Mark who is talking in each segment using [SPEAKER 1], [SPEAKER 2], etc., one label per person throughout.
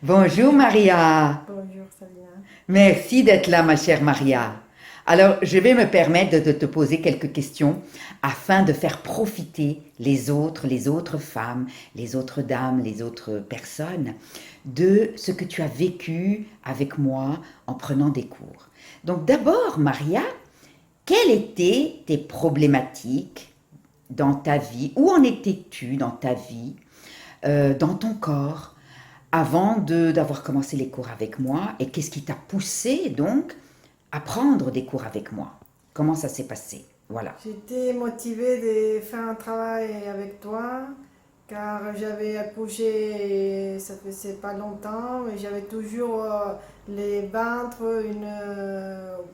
[SPEAKER 1] Bonjour Maria.
[SPEAKER 2] Bonjour Sabina.
[SPEAKER 1] Merci d'être là, ma chère Maria. Alors, je vais me permettre de te poser quelques questions afin de faire profiter les autres femmes, les autres dames, les autres personnes de ce que tu as vécu avec moi en prenant des cours. Donc d'abord, Maria, quelles étaient tes problématiques dans ta vie? Où en étais-tu dans ta vie, dans ton corps, avant d'avoir commencé les cours avec moi? Et qu'est-ce qui t'a poussé donc à prendre des cours avec moi? Comment ça s'est passé? Voilà.
[SPEAKER 2] J'étais motivée de faire un travail avec toi car j'avais accouché et ça faisait pas longtemps mais j'avais toujours les ventres une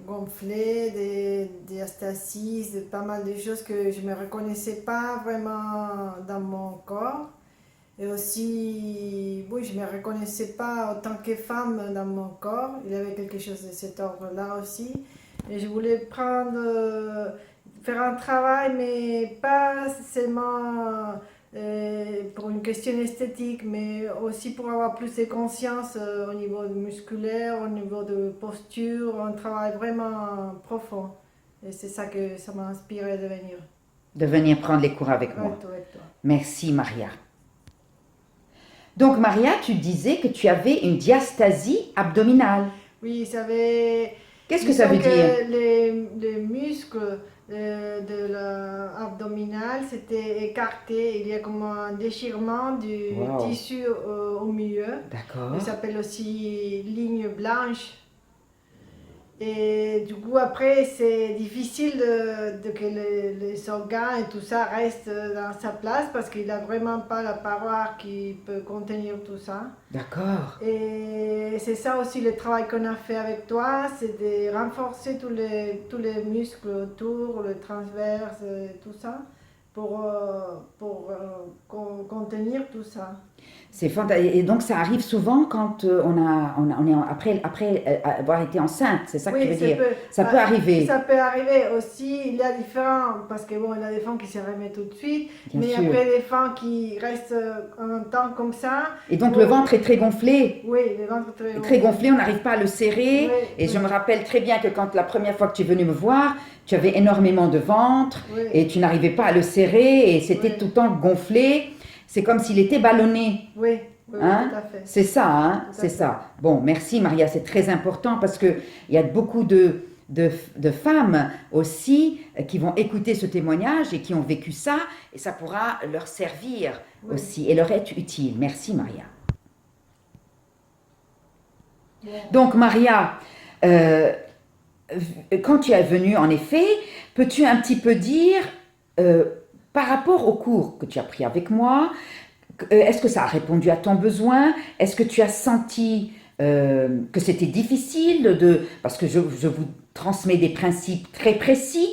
[SPEAKER 2] gonflés, des diastasis, pas mal de choses que je me reconnaissais pas vraiment dans mon corps. Et aussi, oui, je me reconnaissais pas en tant que femme dans mon corps. Il y avait quelque chose de cet ordre-là aussi. Et je voulais faire un travail, mais pas seulement pour une question esthétique, mais aussi pour avoir plus de conscience au niveau musculaire, au niveau de posture, un travail vraiment profond. Et c'est ça que ça m'a inspiré de venir
[SPEAKER 1] De venir prendre les cours avec moi.
[SPEAKER 2] avec toi.
[SPEAKER 1] Merci Maria. Donc Maria, tu disais que tu avais une diastasie abdominale.
[SPEAKER 2] Oui, ça avait.
[SPEAKER 1] Qu'est-ce que ça
[SPEAKER 2] Disons
[SPEAKER 1] veut dire?
[SPEAKER 2] que les muscles de l'abdominal s'étaient écartés. Il y a comme un déchirement du
[SPEAKER 1] Wow.
[SPEAKER 2] tissu au milieu.
[SPEAKER 1] D'accord.
[SPEAKER 2] Ça s'appelle aussi ligne blanche. Et du coup, après, c'est difficile que les organes et tout ça restent dans sa place parce qu'il n'a vraiment pas la paroi qui peut contenir tout ça.
[SPEAKER 1] D'accord.
[SPEAKER 2] Et c'est ça aussi le travail qu'on a fait avec toi, c'est de renforcer tous les muscles autour, le transverse, et tout ça, pour contenir tout ça.
[SPEAKER 1] C'est fantastique. Et donc ça arrive souvent quand on est après avoir été enceinte, c'est ça que tu
[SPEAKER 2] Oui,
[SPEAKER 1] veux dire? Ça peut arriver,
[SPEAKER 2] ça peut arriver aussi. Il y a différents, parce que bon, il y a des femmes qui se remettent tout de suite,
[SPEAKER 1] bien
[SPEAKER 2] mais
[SPEAKER 1] sûr.
[SPEAKER 2] après des femmes qui restent un temps comme ça.
[SPEAKER 1] Et donc
[SPEAKER 2] Bon,
[SPEAKER 1] le ventre est très gonflé.
[SPEAKER 2] oui, les ventres très
[SPEAKER 1] Très
[SPEAKER 2] gonflés.
[SPEAKER 1] gonflé, on n'arrive pas à le serrer.
[SPEAKER 2] Oui,
[SPEAKER 1] Et je
[SPEAKER 2] oui,
[SPEAKER 1] me rappelle très bien que quand la première fois que tu es venu me voir, tu avais énormément de ventre
[SPEAKER 2] oui,
[SPEAKER 1] et tu n'arrivais pas à le serrer et c'était
[SPEAKER 2] oui,
[SPEAKER 1] tout le temps gonflé. C'est comme s'il était ballonné.
[SPEAKER 2] oui, oui,
[SPEAKER 1] Hein?
[SPEAKER 2] tout à fait.
[SPEAKER 1] C'est ça, hein?
[SPEAKER 2] Tout à
[SPEAKER 1] C'est
[SPEAKER 2] fait.
[SPEAKER 1] ça. Bon, merci Maria, c'est très important parce qu'il y a beaucoup de femmes aussi qui vont écouter ce témoignage et qui ont vécu ça et ça pourra leur servir
[SPEAKER 2] Oui.
[SPEAKER 1] aussi et leur être utile. Merci Maria.
[SPEAKER 2] Bon.
[SPEAKER 1] Donc Maria, euh, quand tu es venue en effet, peux-tu un petit peu dire euh, par rapport au cours que tu as pris avec moi, est-ce que ça a répondu à ton besoin? Est-ce que tu as senti que c'était difficile parce que je vous transmets des principes très précis.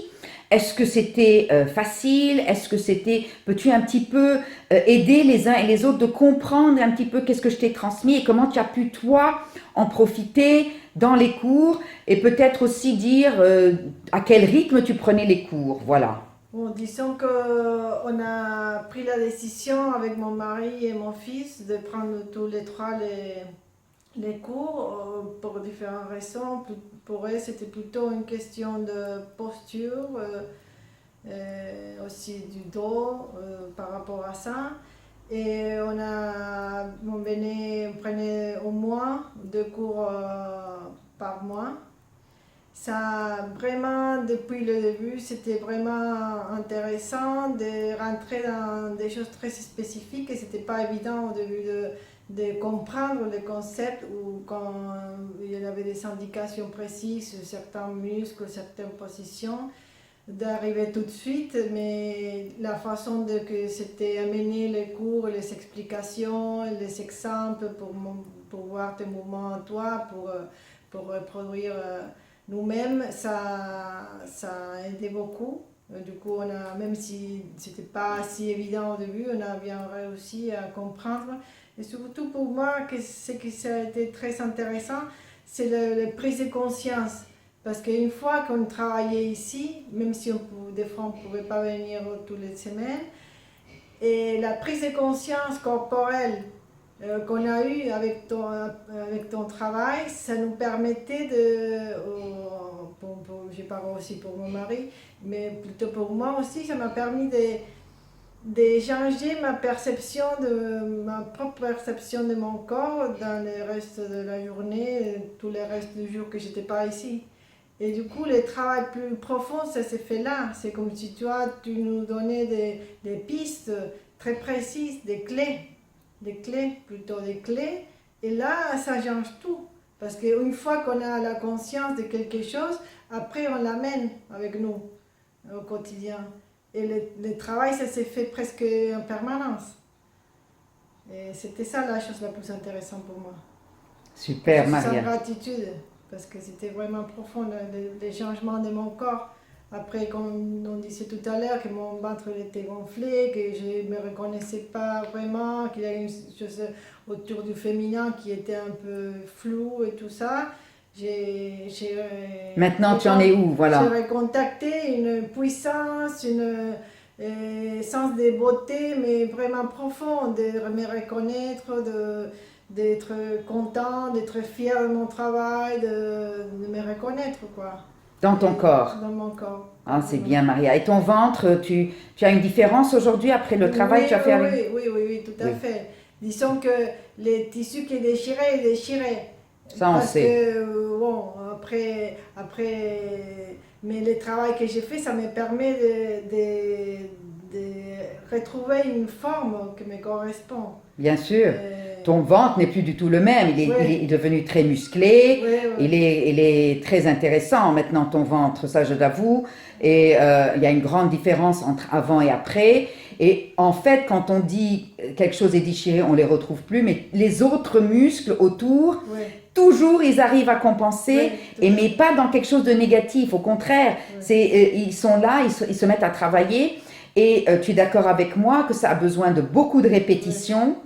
[SPEAKER 1] Est-ce que c'était facile? Est-ce que c'était... Peux-tu un petit peu aider les uns et les autres de comprendre un petit peu qu'est-ce que je t'ai transmis et comment tu as pu, toi, en profiter dans les cours et peut-être aussi dire à quel rythme tu prenais les cours. Voilà.
[SPEAKER 2] Bon, disons qu'on a pris la décision avec mon mari et mon fils de prendre tous les trois les cours pour différentes raisons. Pour eux, c'était plutôt une question de posture, aussi du dos par rapport à ça. Et on prenait au moins 2 cours par mois. Ça, vraiment, depuis le début, c'était vraiment intéressant de rentrer dans des choses très spécifiques et c'était pas évident au début de comprendre les concepts ou quand il y avait des indications précises sur certains muscles, certaines positions, d'arriver tout de suite, mais la façon que c'était amené les cours, les explications, les exemples pour voir tes mouvements à toi, pour reproduire nous-mêmes, ça a aidé beaucoup. Du coup, même si c'était pas si évident au début, on a bien réussi à comprendre. Et surtout pour moi, ce qui a été très intéressant, c'est la prise de conscience. Parce qu'une fois qu'on travaillait ici, même si des fois on ne pouvait pas venir toutes les semaines, et la prise de conscience corporelle qu'on a eu avec ton travail, ça nous permettait de, je parle aussi pour mon mari, mais plutôt pour moi aussi, ça m'a permis de changer ma propre perception de mon corps dans le reste de la journée, tout le reste du jour que j'étais pas ici. Et du coup, le travail plus profond, ça s'est fait là. C'est comme si tu nous donnais des pistes très précises, des clés, plutôt des clés. Et là, ça change tout. Parce qu'une fois qu'on a la conscience de quelque chose, après on l'amène avec nous au quotidien. Et le travail, ça s'est fait presque en permanence. Et c'était ça la chose la plus intéressante pour moi.
[SPEAKER 1] Super,
[SPEAKER 2] Sans
[SPEAKER 1] Maria.
[SPEAKER 2] gratitude, parce que c'était vraiment profond, les changements de mon corps. Après, comme on disait tout à l'heure, que mon ventre était gonflé, que je ne me reconnaissais pas vraiment, qu'il y a une chose autour du féminin qui était un peu floue et tout ça.
[SPEAKER 1] Maintenant, tu en es où, voilà?
[SPEAKER 2] J'ai recontacté une puissance, un sens de beauté, mais vraiment profond, de me reconnaître, d'être content, d'être fier de mon travail, de me reconnaître, quoi.
[SPEAKER 1] Dans ton corps?
[SPEAKER 2] Dans mon corps.
[SPEAKER 1] Ah, c'est bien, Maria. Et ton ventre, tu as une différence aujourd'hui après le travail que tu as fait avec...
[SPEAKER 2] Oui, tout à fait. Disons que les tissus qui déchiraient, ils déchiraient.
[SPEAKER 1] Ça, on sait.
[SPEAKER 2] Parce que, bon, après, mais le travail que j'ai fait, ça me permet de retrouver une forme qui me correspond.
[SPEAKER 1] Bien sûr. Ton ventre n'est plus du tout le même. Il est devenu très musclé.
[SPEAKER 2] Oui.
[SPEAKER 1] Il est très intéressant maintenant, ton ventre, ça je l'avoue. Et il y a une grande différence entre avant et après. Et en fait, quand on dit quelque chose est déchiré, on ne les retrouve plus. Mais les autres muscles autour... Toujours, ils arrivent à compenser, mais pas dans quelque chose de négatif. Au contraire, ils sont là, ils se mettent à travailler. Et tu es d'accord avec moi que ça a besoin de beaucoup de répétition,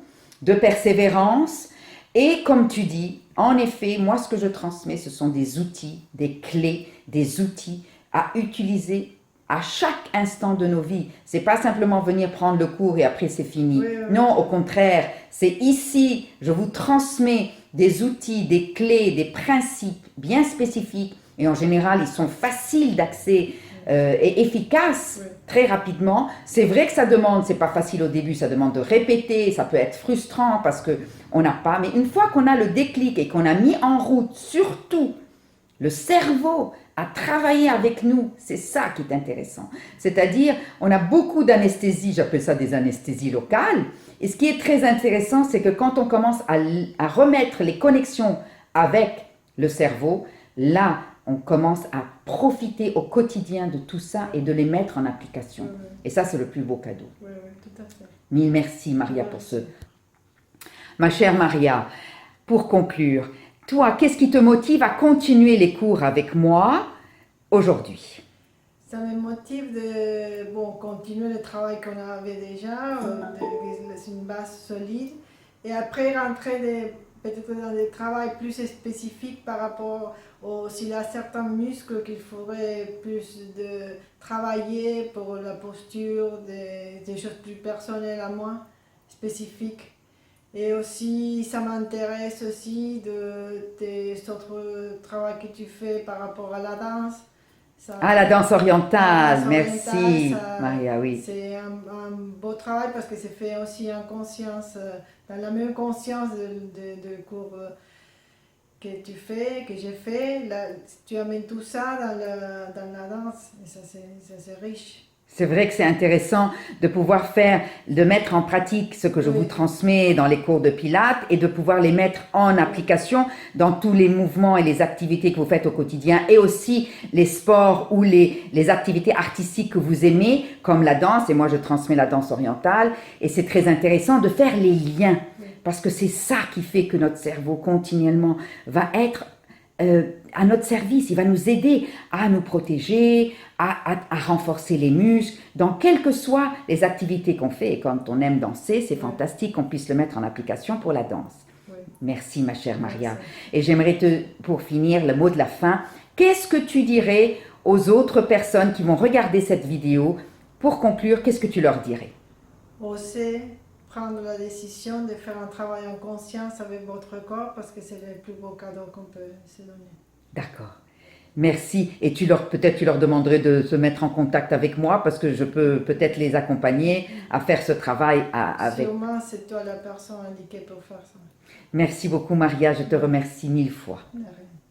[SPEAKER 1] de persévérance. Et comme tu dis, en effet, moi, ce que je transmets, ce sont des outils, des clés, des outils à utiliser à chaque instant de nos vies. C'est pas simplement venir prendre le cours et après c'est fini. Non, au contraire, c'est ici, je vous transmets des outils, des clés, des principes bien spécifiques et en général, ils sont faciles d'accès et efficaces très rapidement. C'est vrai que ça demande, c'est pas facile au début, ça demande de répéter, ça peut être frustrant parce que on n'a pas, mais une fois qu'on a le déclic et qu'on a mis en route surtout le cerveau à travailler avec nous, c'est ça qui est intéressant. C'est-à-dire, on a beaucoup d'anesthésie, j'appelle ça des anesthésies locales, et ce qui est très intéressant, c'est que quand on commence à remettre les connexions avec le cerveau, là, on commence à profiter au quotidien de tout ça et de les mettre en application. Et ça, c'est le plus beau cadeau.
[SPEAKER 2] Oui, tout à fait.
[SPEAKER 1] Mille merci, Maria, pour ce... Ma chère Maria, pour conclure, toi, qu'est-ce qui te motive à continuer les cours avec moi aujourd'hui?
[SPEAKER 2] Ça me motive de continuer le travail qu'on avait déjà, c'est une base solide, et après rentrer peut-être dans des travaux plus spécifiques par rapport s'il y a certains muscles qu'il faudrait plus de travailler pour la posture, des choses plus personnelles à moi, spécifiques. Et aussi, ça m'intéresse aussi des autres travaux que tu fais par rapport à la danse.
[SPEAKER 1] La danse orientale, merci Maria, oui.
[SPEAKER 2] C'est un beau travail parce que c'est fait aussi en conscience, dans la même conscience de cours que tu fais, que j'ai fait. Là, tu amènes tout ça dans la danse et ça c'est riche.
[SPEAKER 1] C'est vrai que c'est intéressant de pouvoir de mettre en pratique ce que je vous transmets dans les cours de Pilates et de pouvoir les mettre en application dans tous les mouvements et les activités que vous faites au quotidien et aussi les sports ou les activités artistiques que vous aimez comme la danse, et moi je transmets la danse orientale et c'est très intéressant de faire les liens parce que c'est ça qui fait que notre cerveau continuellement va être à notre service, il va nous aider à nous protéger, à renforcer les muscles, dans quelles que soient les activités qu'on fait. Et quand on aime danser, c'est fantastique qu'on puisse le mettre en application pour la danse. Merci ma chère Maria.
[SPEAKER 2] Merci.
[SPEAKER 1] Et j'aimerais pour finir, le mot de la fin, qu'est-ce que tu dirais aux autres personnes qui vont regarder cette vidéo? Pour conclure, qu'est-ce que tu leur dirais?
[SPEAKER 2] Oser prendre la décision de faire un travail en conscience avec votre corps parce que c'est le plus beau cadeau qu'on peut se donner.
[SPEAKER 1] D'accord. Merci. Et peut-être tu leur demanderais de se mettre en contact avec moi parce que je peux peut-être les accompagner à faire ce travail avec.
[SPEAKER 2] Sûrement, c'est toi la personne indiquée pour faire ça.
[SPEAKER 1] Merci beaucoup, Maria. Je te remercie 1000 fois.
[SPEAKER 2] De rien.